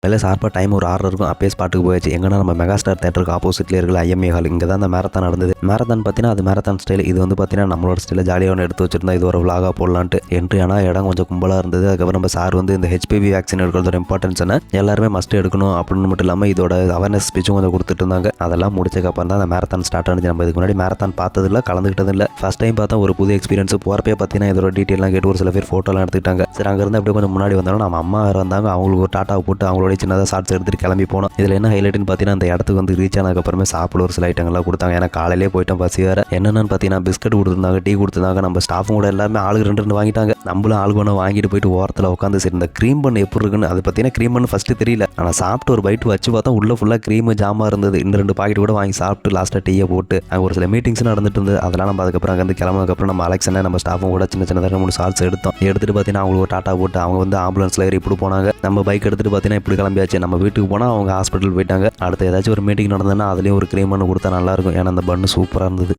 அதில் ஷார்ப்பாக டைம் ஒரு 6 இருக்கும். அப்பயே ஸ்பாட்டுக்கு போயாச்சு. எங்கன்னா நம்ம மெகா ஸ்டார் தேட்டருக்கு ஆப்போசிட்ல இருக்கிற ஐஎம்ஏ ஹால், இங்கே தான் அந்த மேரத்தான் நடந்தது. மேரத்தான் பார்த்தீங்கன்னா அது மேரத்தான் ஸ்டைல். இது வந்து பார்த்தீங்கன்னா நம்மளோட ஸ்டைலில் ஜாலியாக ஒன்று எடுத்து வச்சிருந்தோம். இது ஒரு விலாகாக போடலான்ட்டு. என்ட்ரி ஆனால் இடம் கொஞ்சம் கும்பலாக இருந்தது. அதுக்கப்புறம் நம்ம சார் வந்து இந்த ஹெச்பிவி வேக்சின் எடுக்கிறதோட இம்பார்ட்டன்ஸ் என்ன, எல்லாருமே மஸ்ட் எடுக்கணும் அப்படின்னு மட்டும் இல்லாமல் இதோட அவேர்னஸ் ஸ்பீச்சும் கொஞ்சம் கொடுத்துட்டு இருந்தாங்க. அதெல்லாம் முடிச்சக்கப்புறம் தான் அந்த மேரத்தான் ஸ்டார்ட் ஆனிச்சு. நம்ம இதுக்கு முன்னாடி மேரத்தான் பார்த்ததில்ல, கலந்துக்கிட்டதில்லை. ஃபர்ஸ்ட் டைம் பார்த்தா ஒரு புது எக்ஸ்பீரியன்ஸ். போகிறப்பே பார்த்தீங்கன்னா இதோட டீட்டெயிலாம் கேட்டு ஒரு சில பேர் ஃபோட்டோலாம் எடுத்துக்கிட்டாங்க. சரி, அங்கேருந்து அப்படியே கொஞ்சம் முன்னாடி வந்தாலும் நம்ம அம்மா வேறு வந்தாங்க. அவங்களுக்கு ஒரு டாட்டாவை போட்டு அவங்களோட சின்னதாக ஷார்ட்ஸ் எடுத்துகிட்டு கிளம்பி போனோம். இதில் என்ன ஹைலைட்னு பார்த்தீங்கன்னா அந்த இடத்துக்கு வந்து ரீச் ஆனதுக்கப்புறமே சாப்பிட ஒரு சில ஐட்டங்கள்லாம் கொடுத்தாங்க. ஏன்னா காலையிலே போயிட்டோம், பசி வேறு. என்னென்னு பார்த்தீங்கன்னா பிஸ்கட் கொடுத்துருந்தாங்க, டீ கொடுத்துருந்தாங்க. நம்ம ஸ்டாஃபும் கூட எல்லாருமே ஆளுக்கு 2 வாங்கிட்டாங்க. நம்மளும் ஆளுக்கு ஒன்று வாங்கிட்டு போயிட்டு ஓரத்தில் உட்காந்து சரி இந்த க்ரீம் பண்ணு எப்படி இருக்குன்னு, அது பார்த்தீங்கன்னா க்ரீம் பண்ணு ஃபஸ்ட்டு தெரியல. ஆனால் சாப்பிட்டு ஒரு பைட்டு வச்சு பார்த்தா உள்ளே ஃபுல்லாக க்ரீமு ஜாமாக இருந்தது. இன்னும் 2 பாக்கெட் கூட வாங்கி சாப்பிட்டு லாஸ்ட்டாக டீயை போட்டு அங்கே ஒரு சில மீட்டிங்ஸ் நடந்துட்டு இருந்தது. அதெல்லாம் நம்ம அதுக்கப்புறம் அங்கேருந்து கிளம்புறதுக்கப்புறம் நம்ம அலெக்ஸனை நம்ம ஸ்டாஃபும் கூட சின்ன சின்னதாக 3 ஷார்ட்ஸ் எடுத்தோம். எடுத்துகிட்டு பார்த்தீங்கன்னா அவங்களுக்கு டாட்டா போட்டு அவங்க வந்து ஆம்புலன்ஸில் ஏறி இப்படி போனாங்க. நம்ம பைக் எடுத்துகிட்டு பார்த்தீங்கன்னா இப்படி கிளம்பியாச்சு. நம்ம வீட்டுக்கு போனால் அவங்க ஹாஸ்பிட்டல் போயிட்டாங்க. அடுத்து ஏதாச்சும் ஒரு மீட்டிங் நடந்ததுன்னா அதுலேயும் ஒரு க்ரீம் பண்ணு கொடுத்தா நல்லாயிருக்கும். ஏன்னா அந்த பண்ணு சூப்பராக இருந்தது.